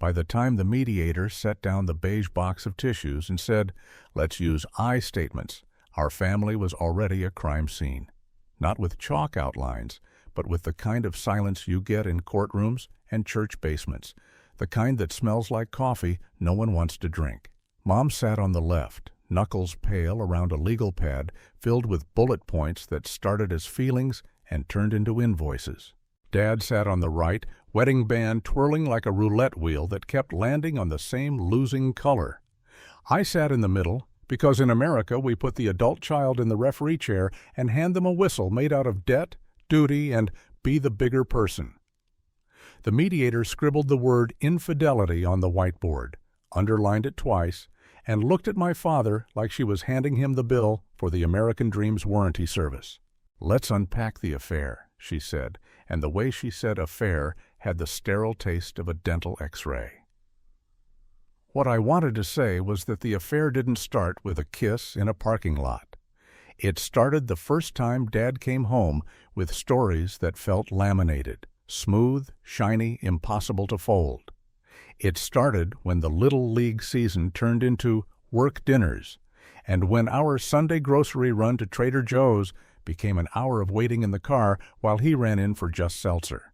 By the time the mediator set down the beige box of tissues and said, "Let's use I statements," our family was already a crime scene. Not with chalk outlines, but with the kind of silence you get in courtrooms and church basements, the kind that smells like coffee no one wants to drink. Mom sat on the left, knuckles pale around a legal pad filled with bullet points that started as feelings and turned into invoices. Dad sat on the right, wedding band twirling like a roulette wheel that kept landing on the same losing color. I sat in the middle because in America we put the adult child in the referee chair and hand them a whistle made out of debt, duty, and be the bigger person. The mediator scribbled the word infidelity on the whiteboard, underlined it twice, and looked at my father like she was handing him the bill for the American Dream's warranty service. "Let's unpack the affair," she said, and the way she said affair had the sterile taste of a dental X-ray. What I wanted to say was that the affair didn't start with a kiss in a parking lot. It started the first time Dad came home with stories that felt laminated, smooth, shiny, impossible to fold. It started when the Little League season turned into work dinners, and when our Sunday grocery run to Trader Joe's became an hour of waiting in the car while he ran in for just seltzer.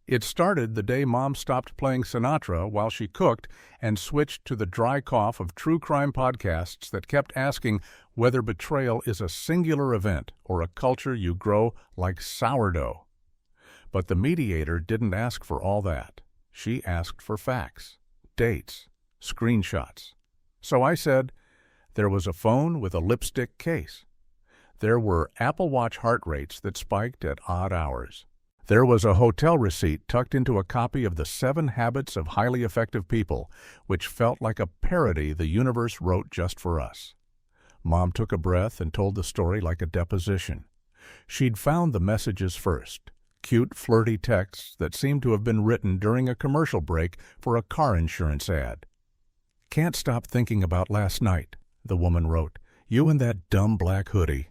It started the day Mom stopped playing Sinatra while she cooked and switched to the dry cough of true crime podcasts that kept asking whether betrayal is a singular event or a culture you grow like sourdough. But the mediator didn't ask for all that. She asked for facts, dates, screenshots. So I said, there was a phone with a lipstick case. There were Apple Watch heart rates that spiked at odd hours. There was a hotel receipt tucked into a copy of The 7 Habits of Highly Effective People, which felt like a parody the universe wrote just for us. Mom took a breath and told the story like a deposition. She'd found the messages first, cute, flirty texts that seemed to have been written during a commercial break for a car insurance ad. "Can't stop thinking about last night," the woman wrote. "You and that dumb black hoodie."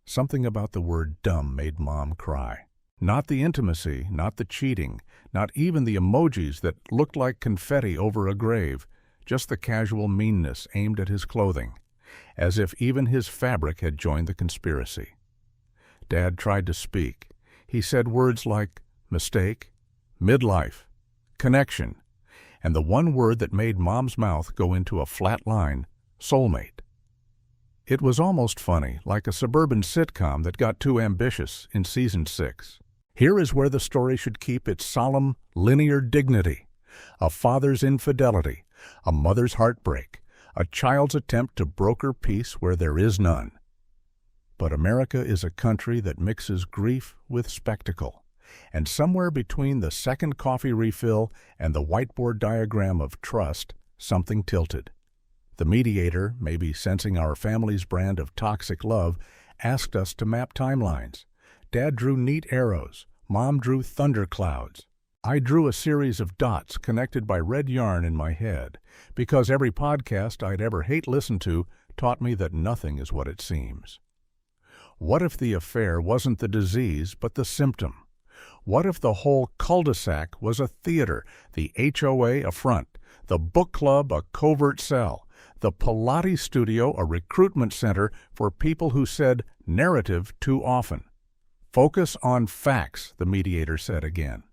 Something about the word dumb made Mom cry. Not the intimacy, not the cheating, not even the emojis that looked like confetti over a grave, just the casual meanness aimed at his clothing, as if even his fabric had joined the conspiracy. Dad tried to speak. He said words like mistake, midlife, connection, and the one word that made Mom's mouth go into a flat line, soulmate. It was almost funny, like a suburban sitcom that got too ambitious in season 6. Here is where the story should keep its solemn, linear dignity. A father's infidelity, a mother's heartbreak, a child's attempt to broker peace where there is none. But America is a country that mixes grief with spectacle, and somewhere between the second coffee refill and the whiteboard diagram of trust, something tilted. The mediator, maybe sensing our family's brand of toxic love, asked us to map timelines. Dad drew neat arrows. Mom drew thunderclouds. I drew a series of dots connected by red yarn in my head, because every podcast I'd ever hate listened to taught me that nothing is what it seems. What if the affair wasn't the disease, but the symptom? What if the whole cul-de-sac was a theater, the HOA a front, the book club a covert cell, the Pilates studio a recruitment center for people who said narrative too often? "Focus on facts," the mediator said again.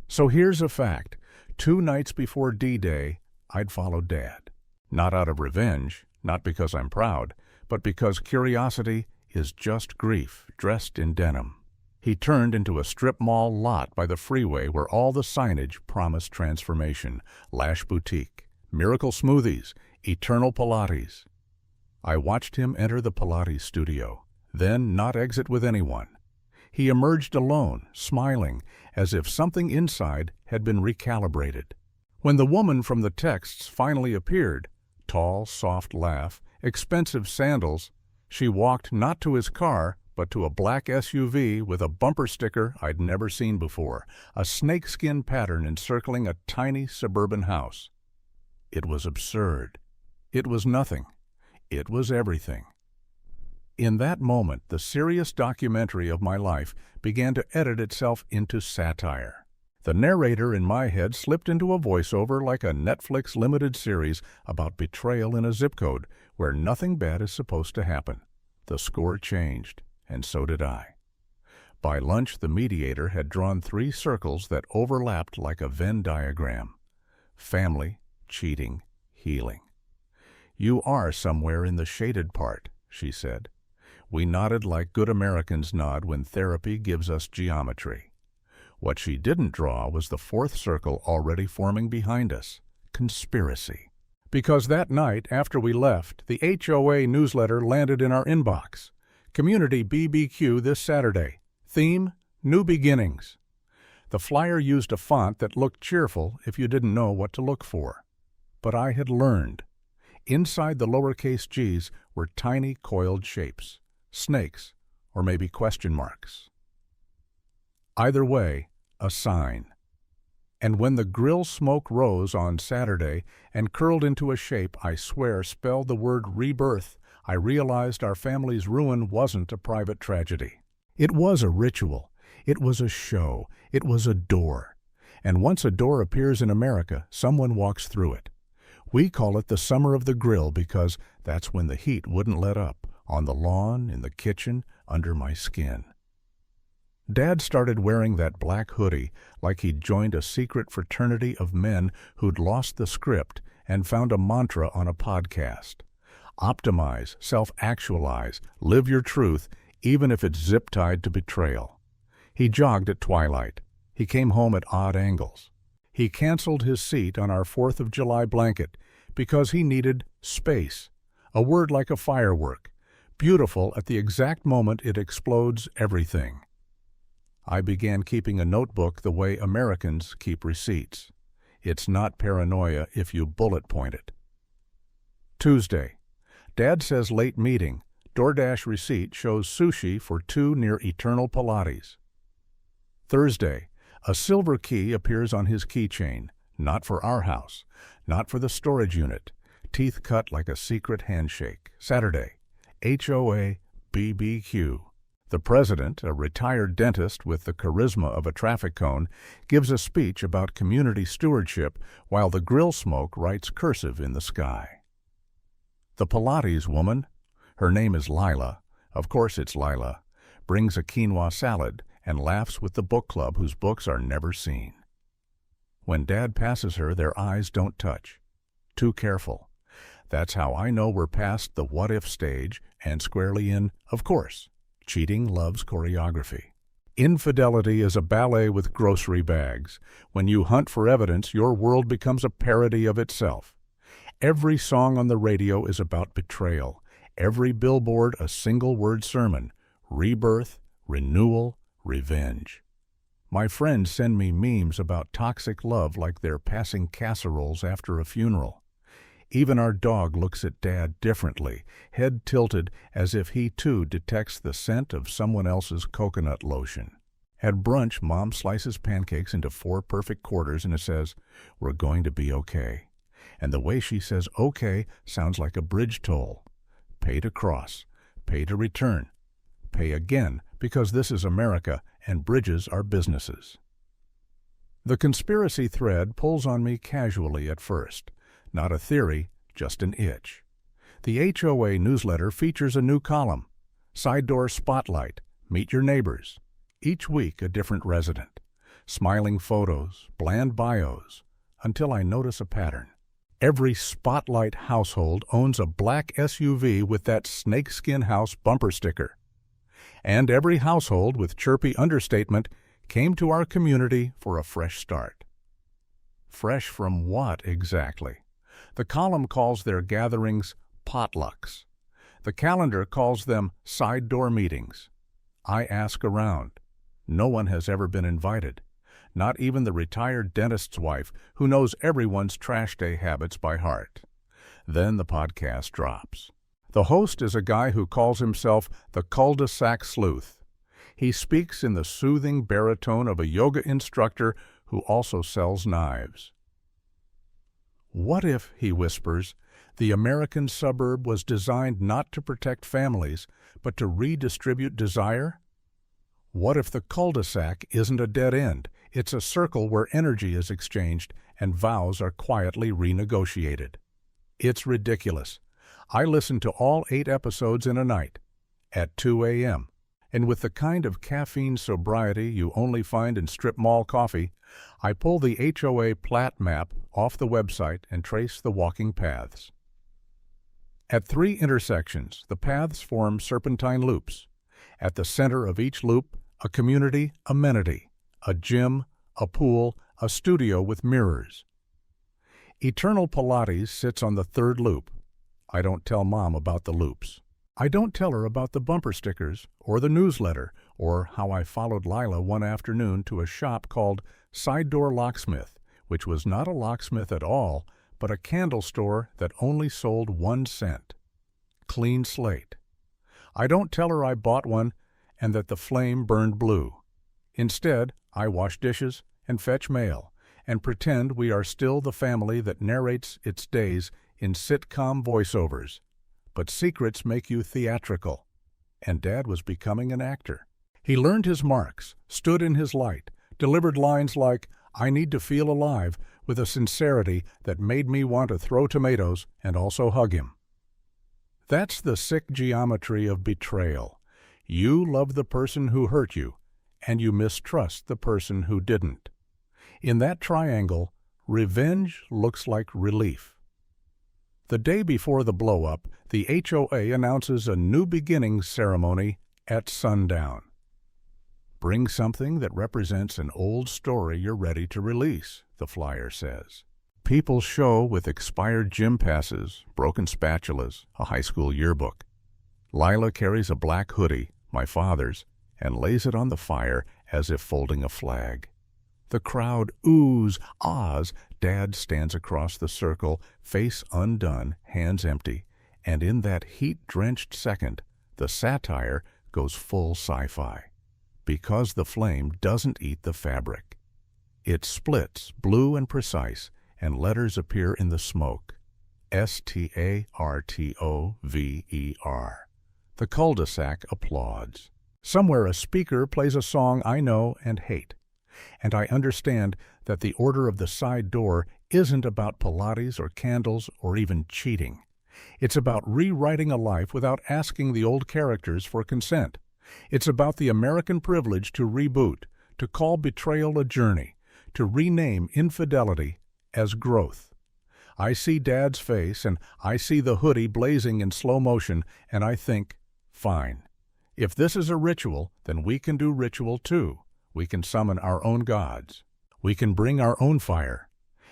So here's a fact. 2 nights before D-Day, I'd followed Dad. Not out of revenge, not because I'm proud, but because curiosity is just grief dressed in denim. He turned into a strip mall lot by the freeway where all the signage promised transformation. Lash Boutique, Miracle Smoothies, Eternal Pilates. I watched him enter the Pilates studio, then not exit with anyone. He emerged alone, smiling, as if something inside had been recalibrated. When the woman from the texts finally appeared, tall, soft laugh, expensive sandals, she walked not to his car, but to a black SUV with a bumper sticker I'd never seen before, a snakeskin pattern encircling a tiny suburban house. It was absurd. It was nothing. It was everything. In that moment, the serious documentary of my life began to edit itself into satire. The narrator in my head slipped into a voiceover like a Netflix limited series about betrayal in a zip code where nothing bad is supposed to happen. The score changed, and so did I. By lunch, the mediator had drawn 3 circles that overlapped like a Venn diagram. Family, cheating, healing. "You are somewhere in the shaded part," she said. We nodded like good Americans nod when therapy gives us geometry. What she didn't draw was the 4th circle already forming behind us: conspiracy. Because that night, after we left, the HOA newsletter landed in our inbox. Community BBQ this Saturday. Theme: New Beginnings. The flyer used a font that looked cheerful if you didn't know what to look for. But I had learned. Inside the lowercase g's were tiny coiled shapes. Snakes, or maybe question marks. Either way, a sign. And when the grill smoke rose on Saturday and curled into a shape I swear spelled the word rebirth, I realized our family's ruin wasn't a private tragedy. It was a ritual. It was a show. It was a door. And once a door appears in America, someone walks through it. We call it the summer of the grill because that's when the heat wouldn't let up, on the lawn, in the kitchen, under my skin. Dad started wearing that black hoodie like he'd joined a secret fraternity of men who'd lost the script and found a mantra on a podcast. Optimize, self-actualize, live your truth, even if it's zip-tied to betrayal. He jogged at twilight. He came home at odd angles. He canceled his seat on our 4th of July blanket because he needed space, a word like a firework, beautiful at the exact moment it explodes everything. I began keeping a notebook the way Americans keep receipts. It's not paranoia if you bullet point it. Tuesday. Dad says late meeting. DoorDash receipt shows sushi for 2 near Eternal Pilates. Thursday. A silver key appears on his keychain. Not for our house. Not for the storage unit. Teeth cut like a secret handshake. Saturday. HOA BBQ. The president, a retired dentist with the charisma of a traffic cone, gives a speech about community stewardship while the grill smoke writes cursive in the sky. The Pilates woman, her name is Lila, of course it's Lila, brings a quinoa salad and laughs with the book club whose books are never seen. When Dad passes her, their eyes don't touch. Too careful. That's how I know we're past the what-if stage and squarely in, of course, cheating loves choreography. Infidelity is a ballet with grocery bags. When you hunt for evidence, your world becomes a parody of itself. Every song on the radio is about betrayal. Every billboard a single-word sermon. Rebirth, renewal, revenge. My friends send me memes about toxic love like they're passing casseroles after a funeral. Even our dog looks at Dad differently, head tilted as if he too detects the scent of someone else's coconut lotion. At brunch, Mom slices pancakes into 4 perfect quarters and it says, "We're going to be okay." And the way she says okay sounds like a bridge toll. Pay to cross, pay to return, pay again, because this is America and bridges are businesses. The conspiracy thread pulls on me casually at first. Not a theory, just an itch. The HOA newsletter features a new column, Side Door Spotlight, Meet Your Neighbors. Each week a different resident. Smiling photos, bland bios, until I notice a pattern. Every Spotlight household owns a black SUV with that snakeskin house bumper sticker. And every household with chirpy understatement came to our community for a fresh start. Fresh from what exactly? The column calls their gatherings potlucks. The calendar calls them side door meetings. I ask around. No one has ever been invited. Not even the retired dentist's wife who knows everyone's trash day habits by heart. Then the podcast drops. The host is a guy who calls himself the cul-de-sac sleuth. He speaks in the soothing baritone of a yoga instructor who also sells knives. What if, he whispers, the American suburb was designed not to protect families, but to redistribute desire? What if the cul-de-sac isn't a dead end? It's a circle where energy is exchanged and vows are quietly renegotiated. It's ridiculous. I listened to all 8 episodes in a night, at 2 a.m., and with the kind of caffeine sobriety you only find in strip mall coffee, I pull the HOA plat map off the website and trace the walking paths. At 3 intersections, the paths form serpentine loops. At the center of each loop, a community amenity, a gym, a pool, a studio with mirrors. Eternal Pilates sits on the 3rd loop. I don't tell Mom about the loops. I don't tell her about the bumper stickers or the newsletter or how I followed Lila one afternoon to a shop called Side Door Locksmith, which was not a locksmith at all, but a candle store that only sold 1 cent. Clean slate. I don't tell her I bought one and that the flame burned blue. Instead, I wash dishes and fetch mail and pretend we are still the family that narrates its days in sitcom voiceovers. But secrets make you theatrical, and Dad was becoming an actor. He learned his marks, stood in his light, delivered lines like, "I need to feel alive," with a sincerity that made me want to throw tomatoes and also hug him. That's the sick geometry of betrayal. You love the person who hurt you, and you mistrust the person who didn't. In that triangle, revenge looks like relief. The day before the blow-up, the HOA announces a new beginning ceremony at sundown. Bring something that represents an old story you're ready to release, the flyer says. People show with expired gym passes, broken spatulas, a high school yearbook. Lila carries a black hoodie, my father's, and lays it on the fire as if folding a flag. The crowd oohs, ahs. Dad stands across the circle, face undone, hands empty, and in that heat-drenched second, the satire goes full sci-fi. Because the flame doesn't eat the fabric. It splits, blue and precise, and letters appear in the smoke. STARTOVER. The cul-de-sac applauds. Somewhere a speaker plays a song I know and hate. And I understand that the order of the side door isn't about Pilates or candles or even cheating. It's about rewriting a life without asking the old characters for consent. It's about the American privilege to reboot, to call betrayal a journey, to rename infidelity as growth. I see Dad's face and I see the hoodie blazing in slow motion, and I think, fine. If this is a ritual, then we can do ritual too. We can summon our own gods. We can bring our own fire.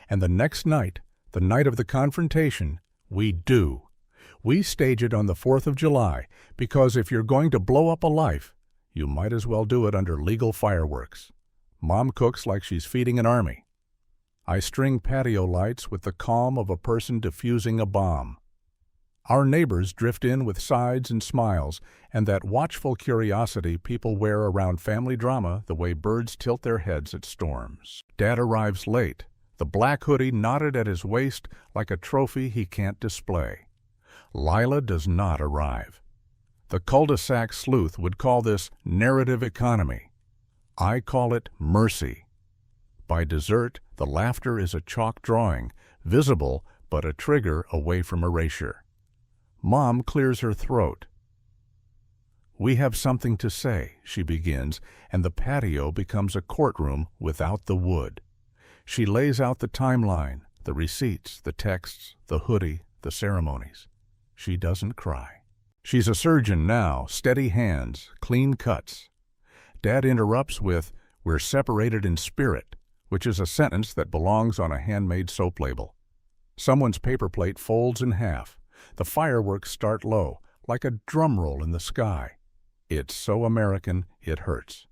And the next night, the night of the confrontation, we do. We stage it on the 4th of July, because if you're going to blow up a life, you might as well do it under legal fireworks. Mom cooks like she's feeding an army. I string patio lights with the calm of a person defusing a bomb. Our neighbors drift in with sides and smiles, and that watchful curiosity people wear around family drama the way birds tilt their heads at storms. Dad arrives late, the black hoodie knotted at his waist like a trophy he can't display. Lila does not arrive. The cul-de-sac sleuth would call this narrative economy. I call it mercy. By dessert, the laughter is a chalk drawing, visible but a trigger away from erasure. Mom clears her throat. We have something to say, she begins, and the patio becomes a courtroom without the wood. She lays out the timeline, the receipts, the texts, the hoodie, the ceremonies. She doesn't cry. She's a surgeon now, steady hands, clean cuts. Dad interrupts with, "We're separated in spirit," which is a sentence that belongs on a handmade soap label. Someone's paper plate folds in half. The fireworks start low, like a drum roll in the sky. It's so American, it hurts.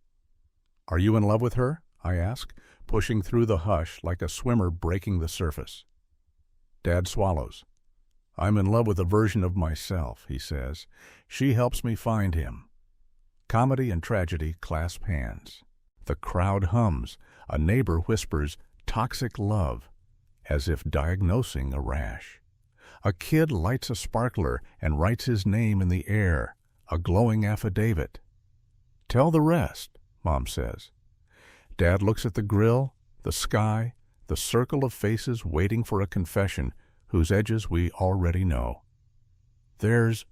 Are you in love with her? I ask, pushing through the hush like a swimmer breaking the surface. Dad swallows. I'm in love with a version of myself, he says. She helps me find him. Comedy and tragedy clasp hands. The crowd hums. A neighbor whispers, "Toxic love," as if diagnosing a rash. A kid lights a sparkler and writes his name in the air, a glowing affidavit. Tell the rest, Mom says. Dad looks at the grill, the sky, the circle of faces waiting for a confession whose edges we already know. "There's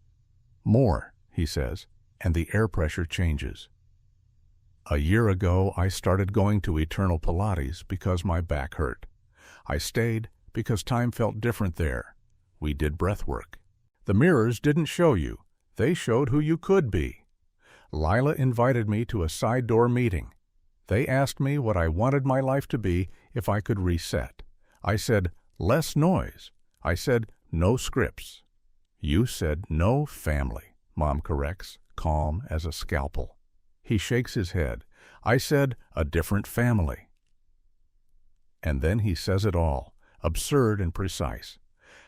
more," he says, and the air pressure changes. A year ago, I started going to Eternal Pilates because my back hurt. I stayed because time felt different there. We did breath work. The mirrors didn't show you. They showed who you could be. Lila invited me to a side door meeting. They asked me what I wanted my life to be if I could reset. I said, less noise. I said, no scripts. You said, no family, Mom corrects, calm as a scalpel. He shakes his head. I said, a different family. And then he says it all, absurd and precise.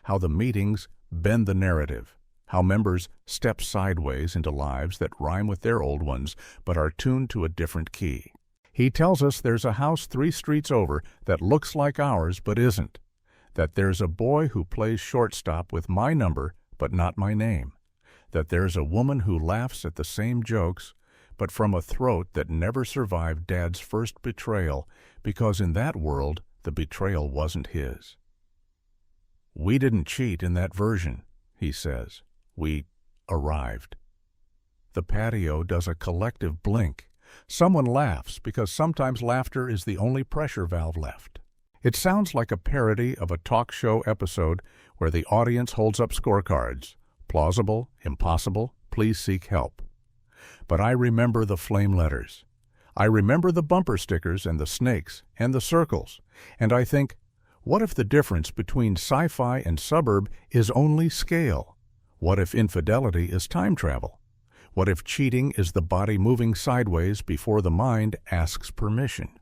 How the meetings bend the narrative. How members step sideways into lives that rhyme with their old ones but are tuned to a different key. He tells us there's a house 3 streets over that looks like ours but isn't. That there's a boy who plays shortstop with my number but not my name. That there's a woman who laughs at the same jokes but from a throat that never survived Dad's first betrayal because in that world the betrayal wasn't his. We didn't cheat in that version, he says. We arrived. The patio does a collective blink. Someone laughs because sometimes laughter is the only pressure valve left. It sounds like a parody of a talk show episode where the audience holds up scorecards. Plausible, impossible, please seek help. But I remember the flame letters. I remember the bumper stickers and the snakes and the circles. And I think, what if the difference between sci-fi and suburb is only scale? What if infidelity is time travel? What if cheating is the body moving sideways before the mind asks permission?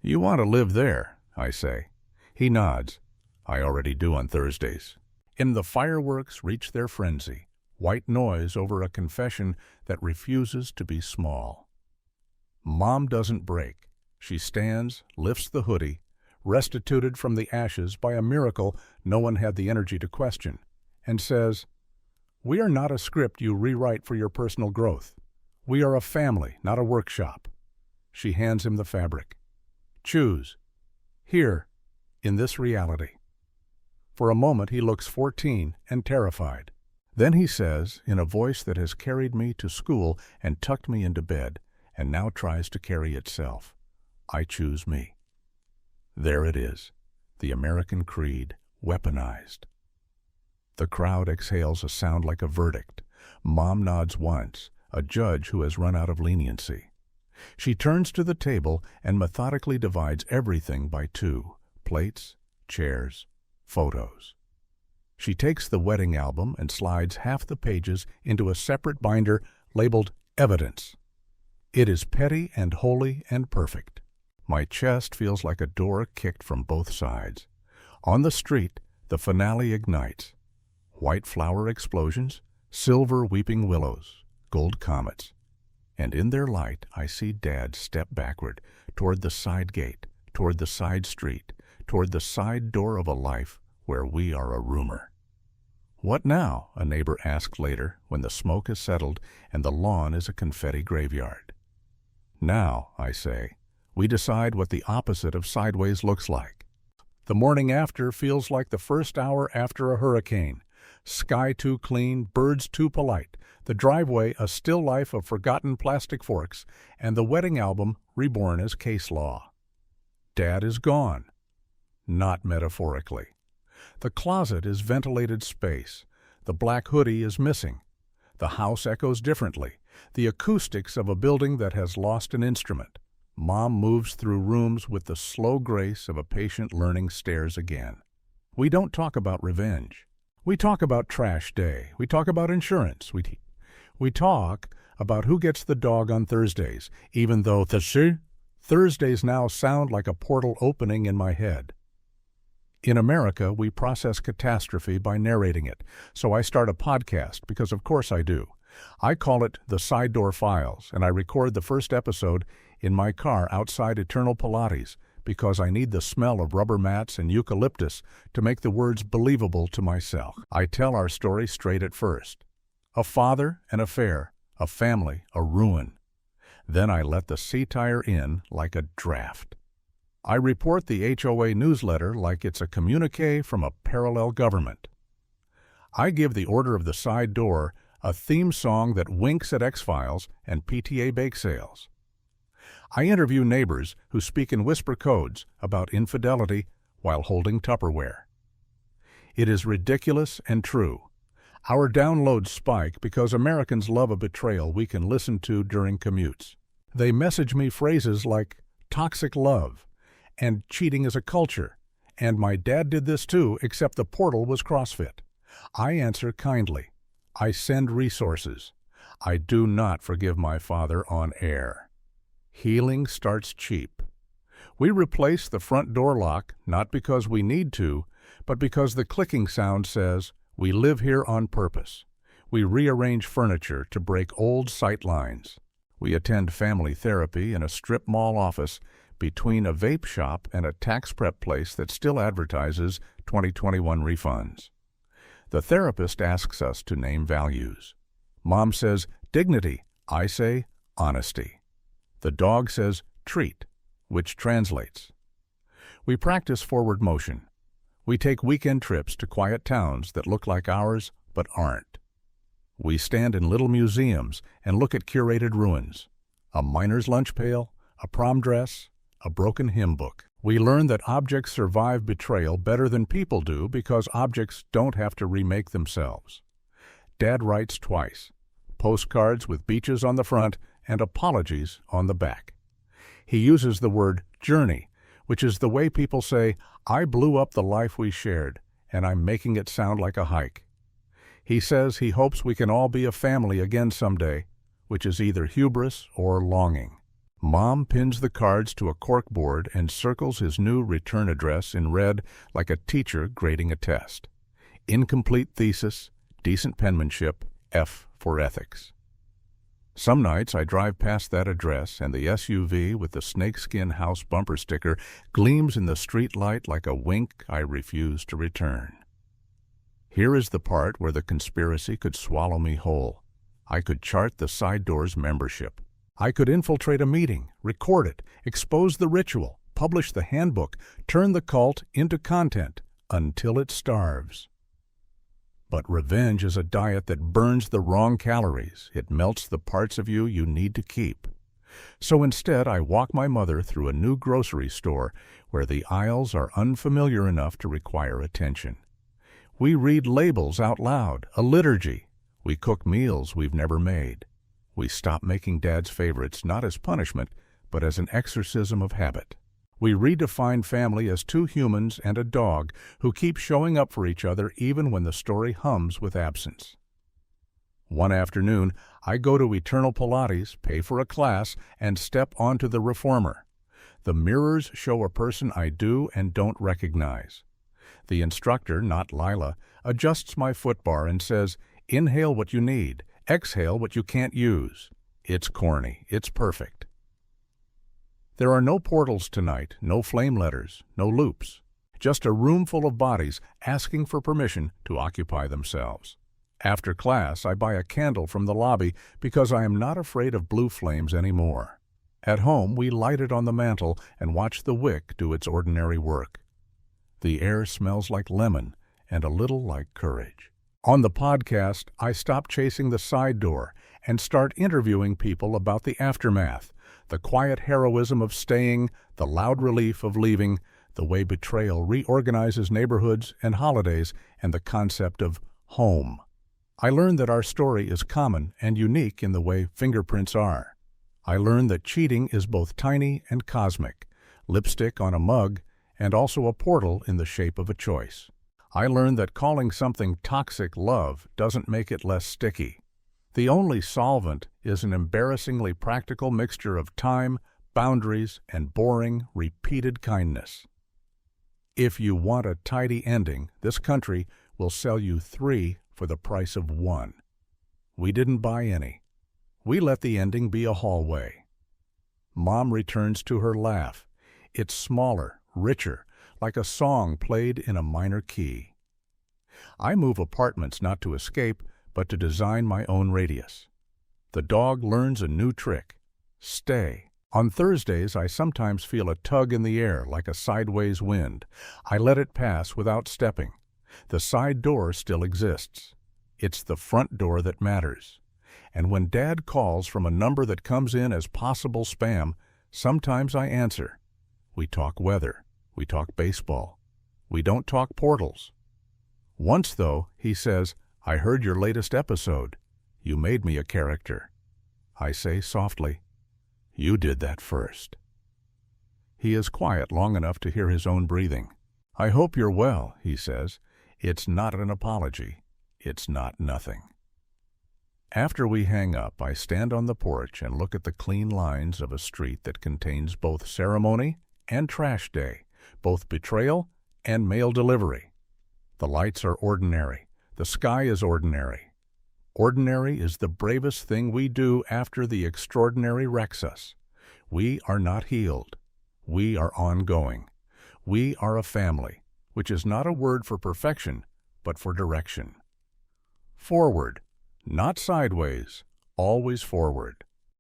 You want to live there, I say. He nods. I already do on Thursdays. And the fireworks reach their frenzy, white noise over a confession that refuses to be small. Mom doesn't break. She stands, lifts the hoodie, restituted from the ashes by a miracle no one had the energy to question, and says, "We are not a script you rewrite for your personal growth. We are a family, not a workshop." She hands him the fabric. Choose. Here, in this reality. For a moment he looks 14 and terrified. Then he says, in a voice that has carried me to school and tucked me into bed, and now tries to carry itself, I choose me. There it is, the American creed, weaponized. The crowd exhales a sound like a verdict. Mom nods once, a judge who has run out of leniency. She turns to the table and methodically divides everything by 2, plates, chairs, photos. She takes the wedding album and slides half the pages into a separate binder labeled Evidence. It is petty and holy and perfect. My chest feels like a door kicked from both sides. On the street, the finale ignites. White flower explosions, silver weeping willows, gold comets. And in their light, I see Dad step backward toward the side gate, toward the side street, toward the side door of a life where we are a rumor. What now? A neighbor asked later when the smoke has settled and the lawn is a confetti graveyard. Now, I say, we decide what the opposite of sideways looks like. The morning after feels like the first hour after a hurricane. Sky too clean, birds too polite, the driveway a still life of forgotten plastic forks, and the wedding album reborn as case law. Dad is gone. Not metaphorically. The closet is ventilated space. The black hoodie is missing. The house echoes differently. The acoustics of a building that has lost an instrument. Mom moves through rooms with the slow grace of a patient learning stairs again. We don't talk about revenge. We talk about trash day. We talk about insurance. We talk about who gets the dog on Thursdays, even though Thursdays now sound like a portal opening in my head. In America, we process catastrophe by narrating it, so I start a podcast because of course I do. I call it The Side Door Files, and I record the first episode in my car outside Eternal Pilates because I need the smell of rubber mats and eucalyptus to make the words believable to myself. I tell our story straight at first. A father, an affair, a family, a ruin. Then I let the C-tire in like a draft. I report the HOA newsletter like it's a communique from a parallel government. I give the Order of the Side Door a theme song that winks at X-Files and PTA bake sales. I interview neighbors who speak in whisper codes about infidelity while holding Tupperware. It is ridiculous and true. Our downloads spike because Americans love a betrayal we can listen to during commutes. They message me phrases like toxic love and cheating is a culture, and my dad did this too, except the portal was CrossFit. I answer kindly. I send resources. I do not forgive my father on air. Healing starts cheap. We replace the front door lock not because we need to, but because the clicking sound says, we live here on purpose. We rearrange furniture to break old sight lines. We attend family therapy in a strip mall office between a vape shop and a tax prep place that still advertises 2021 refunds. The therapist asks us to name values. Mom says, dignity. I say, honesty. The dog says, treat, which translates. We practice forward motion. We take weekend trips to quiet towns that look like ours but aren't. We stand in little museums and look at curated ruins. A miner's lunch pail, a prom dress, a broken hymn book. We learn that objects survive betrayal better than people do because objects don't have to remake themselves. Dad writes twice, postcards with beaches on the front and apologies on the back. He uses the word journey, which is the way people say, I blew up the life we shared, and I'm making it sound like a hike. He says he hopes we can all be a family again someday, which is either hubris or longing. Mom pins the cards to a corkboard and circles his new return address in red like a teacher grading a test. Incomplete thesis, decent penmanship, F for ethics. Some nights I drive past that address and the SUV with the snakeskin house bumper sticker gleams in the street light like a wink I refuse to return. Here is the part where the conspiracy could swallow me whole. I could chart the side door's membership. I could infiltrate a meeting, record it, expose the ritual, publish the handbook, turn the cult into content until it starves. But revenge is a diet that burns the wrong calories. It melts the parts of you you need to keep. So instead, I walk my mother through a new grocery store where the aisles are unfamiliar enough to require attention. We read labels out loud, a liturgy. We cook meals we've never made. We stop making Dad's favorites not as punishment, but as an exorcism of habit. We redefine family as two humans and a dog who keep showing up for each other even when the story hums with absence. One afternoon, I go to Eternal Pilates, pay for a class, and step onto the reformer. The mirrors show a person I do and don't recognize. The instructor, not Lila, adjusts my foot bar and says, inhale what you need, exhale what you can't use. It's corny. It's perfect. There are no portals tonight, no flame letters, no loops. Just a room full of bodies asking for permission to occupy themselves. After class, I buy a candle from the lobby because I am not afraid of blue flames anymore. At home, we light it on the mantel and watch the wick do its ordinary work. The air smells like lemon and a little like courage. On the podcast, I stop chasing the side door and start interviewing people about the aftermath, the quiet heroism of staying, the loud relief of leaving, the way betrayal reorganizes neighborhoods and holidays, and the concept of home. I learned that our story is common and unique in the way fingerprints are. I learned that cheating is both tiny and cosmic, lipstick on a mug, and also a portal in the shape of a choice. I learned that calling something toxic love doesn't make it less sticky. The only solvent is an embarrassingly practical mixture of time, boundaries, and boring, repeated kindness. If you want a tidy ending, this country will sell you 3 for the price of 1. We didn't buy any. We let the ending be a hallway. Mom returns to her laugh. It's smaller, richer, like a song played in a minor key. I move apartments not to escape, but to design my own radius. The dog learns a new trick. Stay. On Thursdays, I sometimes feel a tug in the air like a sideways wind. I let it pass without stepping. The side door still exists. It's the front door that matters. And when Dad calls from a number that comes in as possible spam, sometimes I answer. We talk weather. We talk baseball. We don't talk portals. Once, though, he says, "I heard your latest episode. You made me a character." I say softly, "You did that first." He is quiet long enough to hear his own breathing. "I hope you're well," he says. It's not an apology. It's not nothing. After we hang up, I stand on the porch and look at the clean lines of a street that contains both ceremony and trash day, both betrayal and mail delivery. The lights are ordinary. The sky is ordinary. Ordinary is the bravest thing we do after the extraordinary wrecks us. We are not healed. We are ongoing. We are a family, which is not a word for perfection, but for direction. Forward, not sideways, always forward.